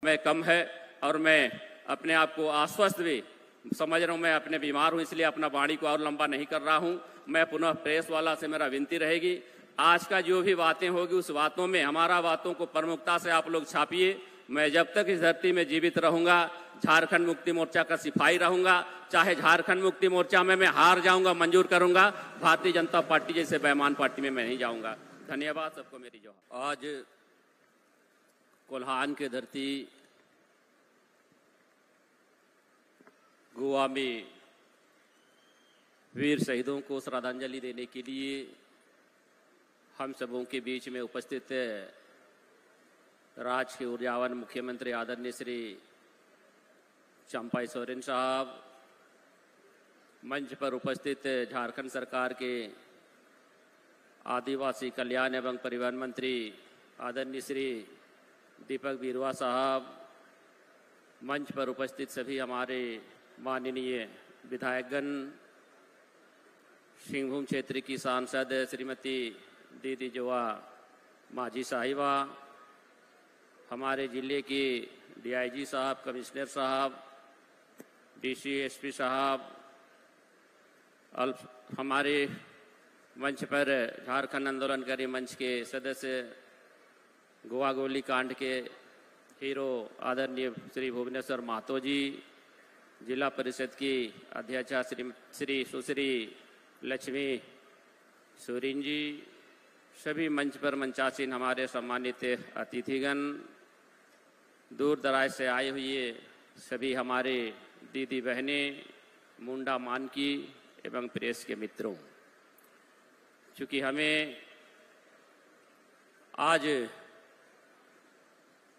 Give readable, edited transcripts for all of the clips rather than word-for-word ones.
समय कम है और मैं अपने आप को आश्वस्त भी समझ रहा हूँ। मैं अपने बीमार हूँ, इसलिए अपना वाणी को और लंबा नहीं कर रहा हूँ। मैं पुनः प्रेस वाला से मेरा विनती रहेगी, आज का जो भी बातें होगी उस बातों में हमारा बातों को प्रमुखता से आप लोग छापिए। मैं जब तक इस धरती में जीवित रहूंगा झारखंड मुक्ति मोर्चा का सिपाही रहूंगा। चाहे झारखंड मुक्ति मोर्चा में मैं हार जाऊंगा, मंजूर करूंगा, भारतीय जनता पार्टी जैसे बेईमान पार्टी में मैं नहीं जाऊंगा। धन्यवाद सबको मेरी जोहार। आज कोल्हान की धरती गोवा में वीर शहीदों को श्रद्धांजलि देने के लिए हम सबों के बीच में उपस्थित राज्य के ऊर्जावान मुख्यमंत्री आदरणीय श्री चंपाई सोरेन साहब, मंच पर उपस्थित झारखंड सरकार के आदिवासी कल्याण एवं परिवहन मंत्री आदरणीय श्री दीपक बिरुवा साहब, मंच पर उपस्थित सभी हमारे माननीय विधायकगण, सिंहभूम क्षेत्र की सांसद श्रीमती दीदी जोआ माझी साहिबा, हमारे जिले के डीआईजी साहब, कमिश्नर साहब, डीसी एसपी साहब, हमारे मंच पर झारखंड आंदोलनकारी मंच के सदस्य, गोवा गोली कांड के हीरो आदरणीय श्री भुवनेश्वर महतो जी, जिला परिषद की अध्यक्षा श्री सुश्री लक्ष्मी सोरेन जी, सभी मंच पर मंचासीन हमारे सम्मानित अतिथिगण, दूर दराज से आए हुए सभी हमारे दीदी बहनें, मुंडा मान की एवं प्रेस के मित्रों, चूँकि हमें आज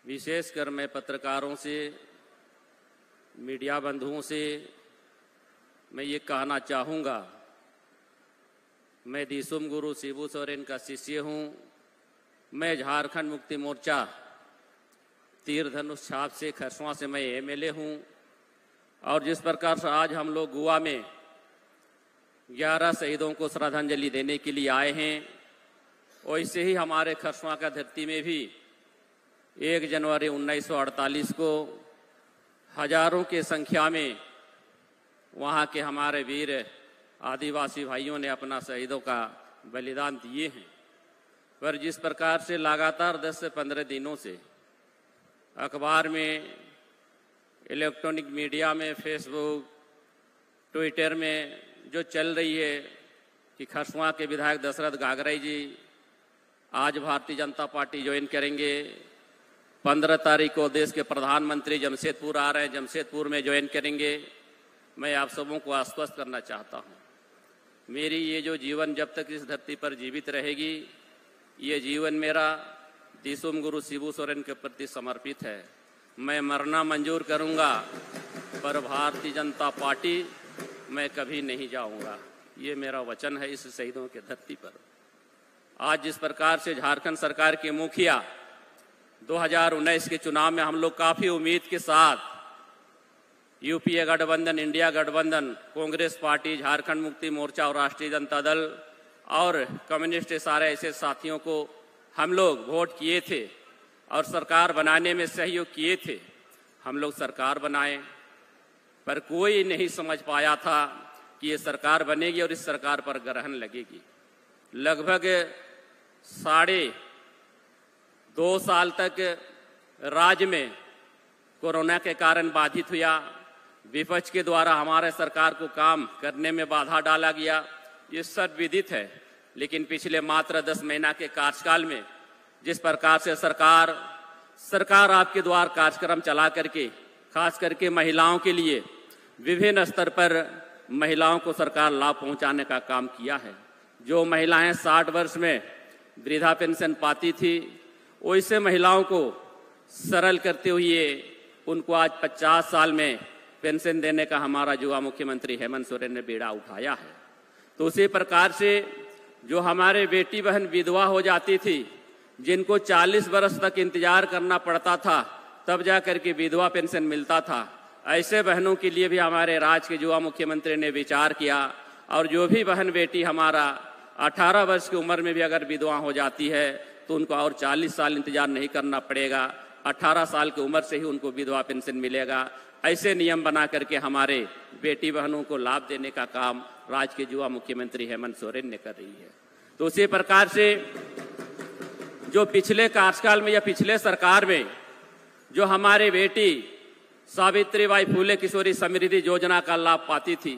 विशेषकर मैं पत्रकारों से, मीडिया बंधुओं से मैं ये कहना चाहूँगा, मैं दिसुम गुरु शिबू सोरेन का शिष्य हूँ। मैं झारखंड मुक्ति मोर्चा तीर धनुष छाप से खरसवां से मैं एमएलए हूँ और जिस प्रकार से आज हम लोग गोवा में 11 शहीदों को श्रद्धांजलि देने के लिए आए हैं, वैसे ही हमारे खरसवां का धरती में भी 1 जनवरी 1948 को हजारों की संख्या में वहाँ के हमारे वीर आदिवासी भाइयों ने अपना शहीदों का बलिदान दिए हैं। पर जिस प्रकार से लगातार 10 से 15 दिनों से अखबार में, इलेक्ट्रॉनिक मीडिया में, फेसबुक, ट्विटर में जो चल रही है कि खरसवां के विधायक दशरथ गागराई जी आज भारतीय जनता पार्टी ज्वाइन करेंगे, 15 तारीख को देश के प्रधानमंत्री जमशेदपुर आ रहे हैं, जमशेदपुर में ज्वाइन करेंगे। मैं आप सबों को आश्वस्त करना चाहता हूं, मेरी ये जो जीवन जब तक इस धरती पर जीवित रहेगी, ये जीवन मेरा दिसुम गुरु शिबू सोरेन के प्रति समर्पित है। मैं मरना मंजूर करूंगा पर भारतीय जनता पार्टी मैं कभी नहीं जाऊंगा, ये मेरा वचन है इस शहीदों के धरती पर। आज जिस प्रकार से झारखंड सरकार के मुखिया 2019 के चुनाव में हम लोग काफी उम्मीद के साथ यूपीए गठबंधन, इंडिया गठबंधन, कांग्रेस पार्टी, झारखंड मुक्ति मोर्चा और राष्ट्रीय जनता दल और कम्युनिस्ट सारे ऐसे साथियों को हम लोग वोट किए थे और सरकार बनाने में सहयोग किए थे। हम लोग सरकार बनाए पर कोई नहीं समझ पाया था कि ये सरकार बनेगी और इस सरकार पर ग्रहण लगेगी। लगभग 2.5 साल तक राज्य में कोरोना के कारण बाधित हुआ, विपक्ष के द्वारा हमारे सरकार को काम करने में बाधा डाला गया, ये सब विदित है। लेकिन पिछले मात्र 10 महीना के कार्यकाल में जिस प्रकार से सरकार आपके द्वार कार्यक्रम चला करके खास करके महिलाओं के लिए विभिन्न स्तर पर महिलाओं को सरकार लाभ पहुंचाने का काम किया है। जो महिलाएं 60 वर्ष में वृद्धा पेंशन पाती थी, वैसे महिलाओं को सरल करते हुए उनको आज 50 साल में पेंशन देने का हमारा युवा मुख्यमंत्री हेमंत सोरेन ने बेड़ा उठाया है। तो उसी प्रकार से जो हमारे बेटी बहन विधवा हो जाती थी, जिनको 40 वर्ष तक इंतजार करना पड़ता था तब जा करके विधवा पेंशन मिलता था, ऐसे बहनों के लिए भी हमारे राज्य के युवा मुख्यमंत्री ने विचार किया और जो भी बहन बेटी हमारा 18 वर्ष की उम्र में भी अगर विधवा हो जाती है तो उनको और 40 साल इंतजार नहीं करना पड़ेगा। 18 साल की उम्र से ही उनको विधवा पेंशन मिलेगा। ऐसे नियम बना करके हमारे बेटी बहनों को लाभ देने का काम राज्य के युवा मुख्यमंत्री हेमंत सोरेन ने कर रही है। तो उसी प्रकार से जो पिछले कार्यकाल में या पिछले सरकार में जो हमारे बेटी सावित्रीबाई फूले किशोरी समृद्धि योजना का लाभ पाती थी,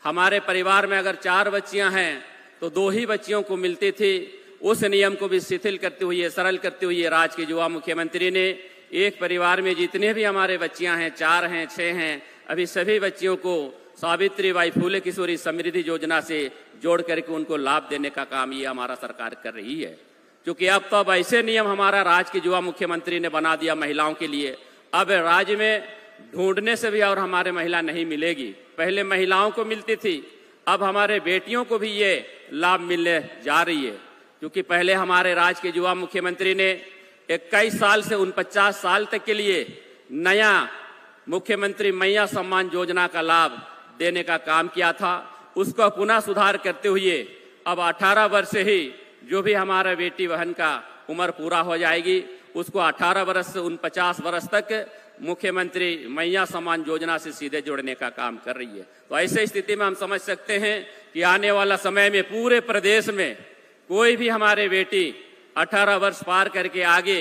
हमारे परिवार में अगर 4 बच्चियां हैं तो 2 ही बच्चियों को मिलती थी, उस नियम को भी शिथिल करते हुए, सरल करते हुए राज्य के युवा मुख्यमंत्री ने एक परिवार में जितने भी हमारे बच्चियां हैं, 4 हैं, 6 हैं, अभी सभी बच्चियों को सावित्रीबाई फूले किशोरी समृद्धि योजना से जोड़ करके उनको लाभ देने का काम ये हमारा सरकार कर रही है। क्योंकि अब ऐसे नियम हमारा राज्य के युवा मुख्यमंत्री ने बना दिया महिलाओं के लिए। अब राज्य में ढूंढने से भी और हमारे महिला नहीं मिलेगी। पहले महिलाओं को मिलती थी, अब हमारे बेटियों को भी ये लाभ मिलने जा रही है। क्योंकि पहले हमारे राज्य के युवा मुख्यमंत्री ने 21 साल से 49 साल तक के लिए नया मुख्यमंत्री मैया सम्मान योजना का लाभ देने का काम किया था। उसको पुनः सुधार करते हुए अब 18 वर्ष से ही जो भी हमारा बेटी बहन का उम्र पूरा हो जाएगी उसको 18 वर्ष से 49 वर्ष तक मुख्यमंत्री मैया सम्मान योजना से सीधे जोड़ने का काम कर रही है। तो ऐसे स्थिति में हम समझ सकते हैं कि आने वाला समय में पूरे प्रदेश में कोई भी हमारे बेटी 18 वर्ष पार करके आगे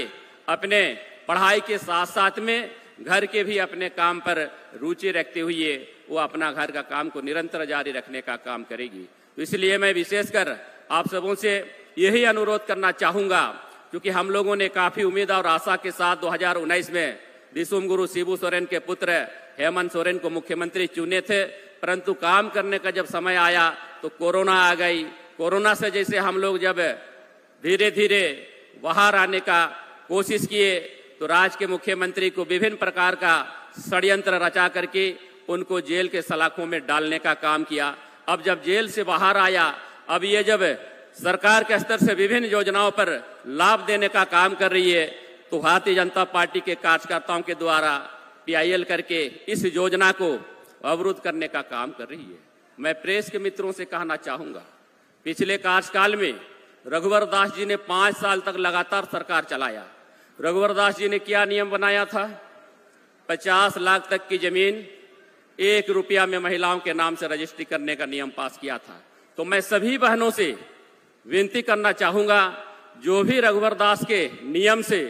अपने पढ़ाई के साथ साथ में घर के भी अपने काम पर रुचि रखते हुए वो अपना घर का काम को निरंतर जारी रखने का काम करेगी। तो इसलिए मैं विशेषकर आप सबों से यही अनुरोध करना चाहूंगा, क्योंकि हम लोगों ने काफी उम्मीद और आशा के साथ 2019 में दिसुम गुरु शिबू सोरेन के पुत्र हेमंत सोरेन को मुख्यमंत्री चुने थे, परंतु काम करने का जब समय आया तो कोरोना आ गई। कोरोना से जैसे हम लोग जब धीरे धीरे बाहर आने का कोशिश किए तो राज्य के मुख्यमंत्री को विभिन्न प्रकार का षड्यंत्र रचा करके उनको जेल के सलाखों में डालने का काम किया। अब जब जेल से बाहर आया, अब ये जब सरकार के स्तर से विभिन्न योजनाओं पर लाभ देने का काम कर रही है, तो भारतीय जनता पार्टी के कार्यकर्ताओं के द्वारा PIL करके इस योजना को अवरुद्ध करने का काम कर रही है। मैं प्रेस के मित्रों से कहना चाहूंगा, पिछले कार्यकाल में रघुवर दास जी ने 5 साल तक लगातार सरकार चलाया। रघुवर दास जी ने क्या नियम बनाया था? 50 लाख तक की जमीन 1 रुपया में महिलाओं के नाम से रजिस्ट्री करने का नियम पास किया था। तो मैं सभी बहनों से विनती करना चाहूंगा, जो भी रघुवर दास के नियम से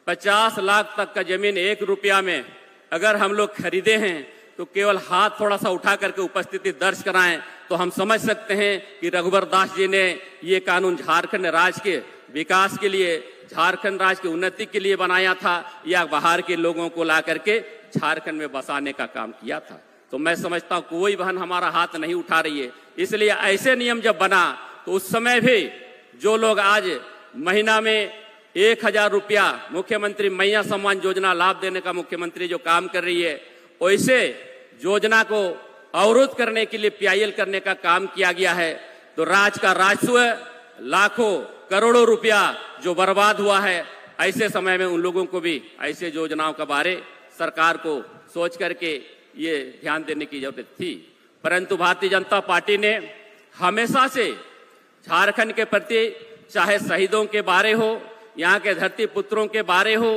50 लाख तक का जमीन 1 रुपया में अगर हम लोग खरीदे हैं तो केवल हाथ थोड़ा सा उठा करके उपस्थिति दर्ज कराएं तो हम समझ सकते हैं कि रघुवर दास जी ने ये कानून झारखंड राज्य के विकास के लिए, झारखंड राज्य की उन्नति के लिए बनाया था या बाहर के लोगों को ला करके झारखंड में बसाने का काम किया था। तो मैं समझता हूं कोई बहन हमारा हाथ नहीं उठा रही है। इसलिए ऐसे नियम जब बना तो उस समय भी जो लोग आज महीना में 1000 रुपया मुख्यमंत्री मैया सम्मान योजना लाभ देने का मुख्यमंत्री जो काम कर रही है, वैसे योजना को अवरुद्ध करने के लिए PIL करने का काम किया गया है। तो राज्य का राजस्व लाखों करोड़ों रुपया जो बर्बाद हुआ है, ऐसे समय में उन लोगों को भी ऐसे योजनाओं के बारे सरकार को सोच करके ये ध्यान देने की जरूरत थी। परंतु भारतीय जनता पार्टी ने हमेशा से झारखंड के प्रति, चाहे शहीदों के बारे हो, यहाँ के धरती पुत्रों के बारे हो,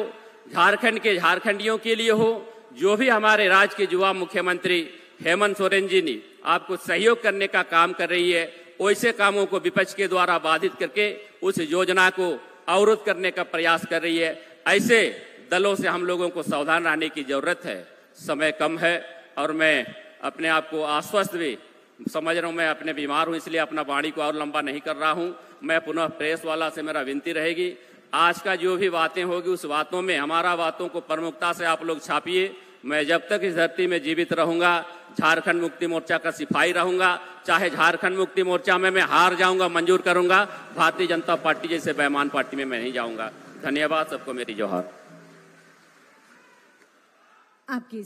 झारखंड के झारखंडियों के लिए हो, जो भी हमारे राज्य के युवा मुख्यमंत्री हेमंत सोरेन जी ने आपको सहयोग करने का काम कर रही है, वैसे कामों को विपक्ष के द्वारा बाधित करके उस योजना को अवरुद्ध करने का प्रयास कर रही है। ऐसे दलों से हम लोगों को सावधान रहने की जरूरत है। समय कम है और मैं अपने आप को आश्वस्त भी समझ रहा हूं, मैं अपने बीमार हूं, इसलिए अपना वाणी को और लंबा नहीं कर रहा हूं। मैं पुनः प्रेस वाला से मेरा विनती रहेगी, आज का जो भी बातें होगी उस बातों में हमारा बातों को प्रमुखता से आप लोग छापिए। मैं जब तक इस धरती में जीवित रहूंगा झारखंड मुक्ति मोर्चा का सिपाही रहूंगा, चाहे झारखंड मुक्ति मोर्चा में मैं हार जाऊंगा मंजूर करूंगा, भारतीय जनता पार्टी जैसे बेईमान पार्टी में मैं नहीं जाऊंगा। धन्यवाद, सबको मेरी जोहार। आपकी